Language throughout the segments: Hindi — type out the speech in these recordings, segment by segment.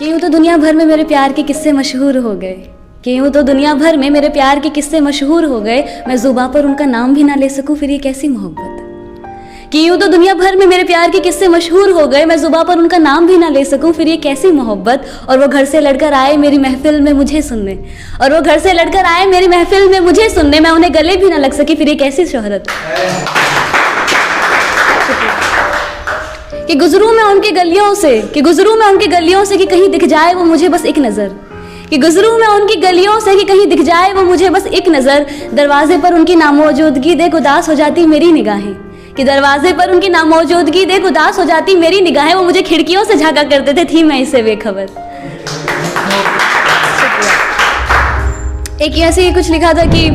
कि यूँ तो दुनिया भर में मेरे प्यार के किस्से मशहूर हो गए, कि यूँ तो दुनिया भर में मेरे प्यार के किस्से मशहूर हो गए, मैं ज़ुबां पर उनका नाम भी ना ले सकूं फिर ये कैसी मोहब्बत। कि यूँ तो दुनिया भर में मेरे प्यार के किस्से मशहूर हो गए, मैं ज़ुबां पर उनका नाम भी ना ले सकूं फिर ये कैसी मोहब्बत। और वो घर से लड़कर आए मेरी महफिल में मुझे सुनने, और वो घर से लड़कर आए मेरी महफिल में मुझे सुनने, मैं उन्हें गले भी ना लग सकी फिर ये कैसी शोहरत। कि गुजरूं मैं उनकी गलियों से, कि गुजरूं मैं उनकी गलियों से कि कहीं दिख जाए वो मुझे बस एक नज़र। कि गुजरूं मैं उनकी गलियों से कि कहीं दिख जाए वो मुझे बस एक नज़र। दरवाजे पर उनकी नामौजूदगी देख उदास हो जाती मेरी निगाहें, कि दरवाजे पर उनकी नामौजूदगी देख उदास हो जाती मेरी निगाहें। वो मुझे खिड़कियों से झांका करते थे, थी मैं इससे बेखबर। एक ऐसे ही कुछ लिखा था कि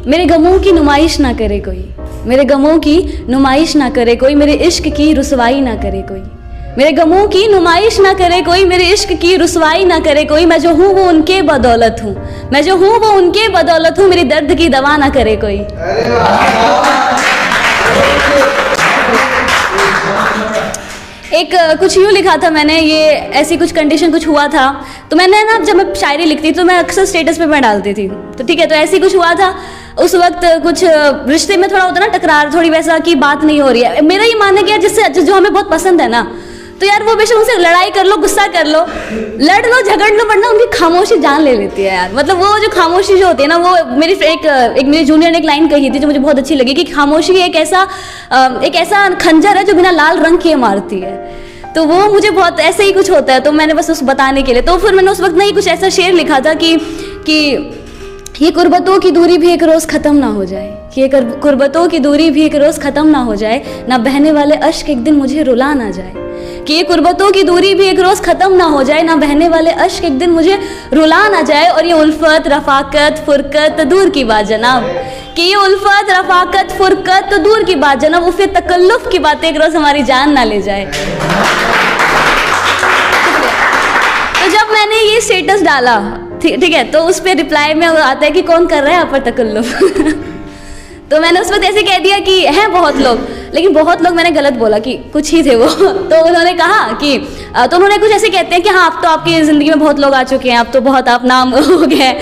मेरे गमों की नुमाइश ना करे कोई, मेरे गमों की नुमाइश ना करे कोई, मेरे इश्क की रुसवाई ना करे कोई। मेरे गमों की नुमाइश ना करे कोई, मेरे इश्क की रुसवाई ना करे कोई। मैं जो हूँ वो उनके बदौलत हूँ, मैं जो हूँ वो उनके बदौलत हूँ, मेरी दर्द की दवा ना करे कोई। एक कुछ यूँ लिखा था मैंने, ये ऐसी कुछ कंडीशन कुछ हुआ था तो मैंने ना, जब मैं शायरी लिखती तो मैं अक्सर स्टेटस पे मैं डालती थी, तो ठीक है, तो ऐसी कुछ हुआ था उस वक्त। कुछ रिश्ते में थोड़ा होता ना टकरार, थोड़ी वैसा की बात नहीं हो रही है। मेरा ये मानना कि यार जिससे जो हमें बहुत पसंद है ना, तो यार वो बेशक उनसे लड़ाई कर लो, गुस्सा कर लो, लड़ लो, झगड़ लो, वरना उनकी खामोशी जान ले लेती है यार। मतलब वो जो खामोशी जो होती है ना, वो मेरी एक मेरे जूनियर ने एक लाइन कही थी जो मुझे बहुत अच्छी लगी कि खामोशी एक ऐसा खंजर है जो बिना लाल रंग किए मारती है। तो वो मुझे बहुत ऐसे ही कुछ होता है, तो मैंने बस उस बताने के लिए, तो फिर मैंने उस वक्त नहीं कुछ ऐसा शेर लिखा था कि ये कुर्बतों की दूरी भी एक रोज़ ख़त्म ना हो जाए, कि ये कुर्बतों की दूरी भी एक रोज़ ख़त्म ना हो जाए, ना बहने वाले अश्क एक दिन मुझे रुला ना जाए। कि ये कुर्बतों की दूरी भी एक रोज़ ख़त्म ना हो जाए, ना बहने वाले अश्क एक दिन मुझे रुला ना जाए। और ये उल्फत रफ़ाकत फ़ुरक़त दूर की बात जनाब, कि ये उल्फत रफ़ाकत फ़ुरक़त दूर की बात जनाब, वो फिर तकल्लुफ़ की बातें एक रोज़ हमारी जान ना ले जाए। तो जब मैंने ये स्टेटस डाला, ठीक है, तो उस पर रिप्लाई में आता है कि कौन कर रहा है यहाँ पर तकल्लुफ़। तो मैंने उस वक्त ऐसे कह दिया कि हैं बहुत लोग, लेकिन बहुत लोग मैंने गलत बोला कि कुछ ही थे वो। तो उन्होंने कहा कि तो उन्होंने कुछ ऐसे कहते हैं कि हाँ अब तो आपकी ज़िंदगी में बहुत लोग आ चुके हैं, अब तो बहुत आप नाम हो गए,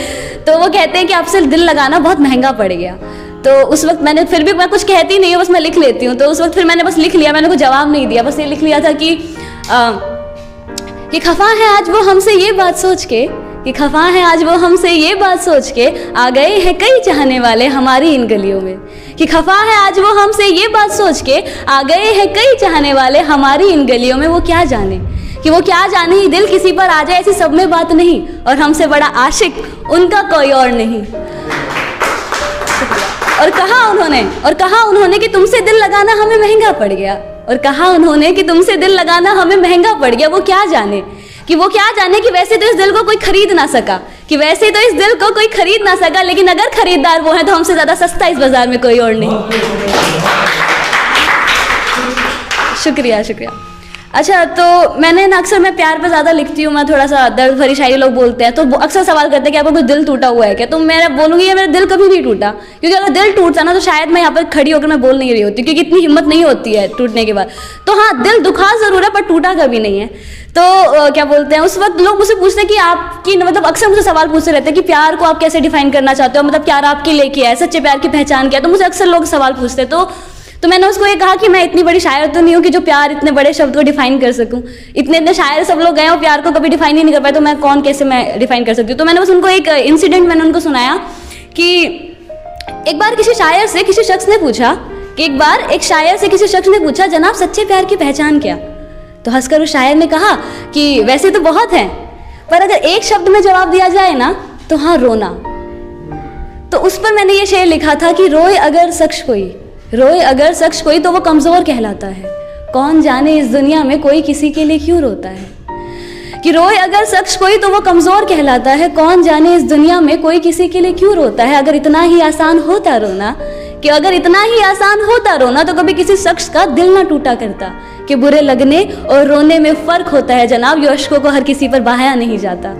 तो वो कहते हैं कि आपसे दिल लगाना बहुत महंगा पड़ गया। तो उस वक्त मैंने फिर भी, मैं कुछ कहती नहीं हूँ, बस मैं लिख लेती हूँ, तो उस वक्त फिर मैंने बस लिख लिया, मैंने कोई जवाब नहीं दिया, बस ये लिख लिया था कि खफा है आज वो हमसे ये बात सोच के, कि खफा है आज वो हमसे ये बात सोच के, आ गए हैं कई चाहने वाले हमारी इन गलियों में। कि खफा है आज वो हमसे ये बात सोच के, आ गए हैं कई चाहने वाले हमारी इन गलियों में। वो क्या जाने, कि वो क्या जाने ही दिल किसी पर आ जाए, ऐसी सब में बात नहीं, और हमसे बड़ा आशिक उनका कोई और नहीं। और कहा उन्होंने कि तुमसे दिल लगाना हमें महंगा पड़ गया, और कहा उन्होंने कि तुमसे दिल लगाना हमें महंगा पड़ गया। वो क्या जाने, कि वो क्या जाने कि वैसे तो इस दिल को कोई खरीद ना सका, कि वैसे तो इस दिल को कोई खरीद ना सका, लेकिन अगर खरीदार वो है तो हमसे ज़्यादा सस्ता इस बाजार में कोई और नहीं। शुक्रिया। अच्छा, तो मैंने ना अक्सर मैं प्यार पे ज़्यादा लिखती हूँ, मैं थोड़ा सा दर्द भरी शायरी लोग बोलते हैं तो अक्सर सवाल करते हैं कि आपका कोई दिल टूटा हुआ है क्या, तो मैं बोलूँगी ये मेरा दिल कभी नहीं टूटा, क्योंकि अगर दिल टूटता ना तो शायद मैं यहाँ पर खड़ी होकर मैं बोल नहीं रही होती, क्योंकि इतनी हिम्मत नहीं होती है टूटने के बाद। तो हाँ, दिल दुखा ज़रूर है पर टूटा कभी नहीं है। तो क्या बोलते हैं, उस वक्त लोग मुझसे पूछते हैं कि आपकी, मतलब अक्सर मुझसे सवाल पूछते रहते हैं कि प्यार को आप कैसे डिफाइन करना चाहते हो, मतलब प्यार आपके लिए क्या है, सच्चे प्यार की पहचान क्या है। तो मुझे अक्सर लोग सवाल पूछते हैं, तो मैंने उसको ये कहा कि मैं इतनी बड़ी शायर तो नहीं हूँ कि जो प्यार इतने बड़े शब्द को डिफाइन कर सकूँ। इतने शायर सब लोग गए और प्यार को कभी डिफाइन ही नहीं कर पाए, तो मैं कौन कैसे मैं डिफाइन कर सकती हूँ। तो मैंने बस उनको एक इंसिडेंट मैंने उनको सुनाया कि एक बार किसी शायर से किसी शख्स ने पूछा जनाब सच्चे प्यार की पहचान क्या। तो हंसकर उस शायर ने कहा कि वैसे तो बहुत हैं, पर अगर एक शब्द में जवाब दिया जाए ना तो हाँ, रोना। तो उस पर मैंने ये शेर लिखा था कि रोए अगर शख्स कोई तो वो कमज़ोर कहलाता है, कौन जाने इस दुनिया में कोई किसी के लिए क्यों रोता है। कि रोए अगर शख्स कोई तो वो कमज़ोर कहलाता है, कौन जाने इस दुनिया में कोई किसी के लिए क्यों रोता है। अगर इतना ही आसान होता रोना तो कभी किसी शख्स का दिल ना टूटा करता। कि बुरे लगने और रोने में फ़र्क होता है जनाब, ये अश्कों को हर किसी पर बहाया नहीं जाता।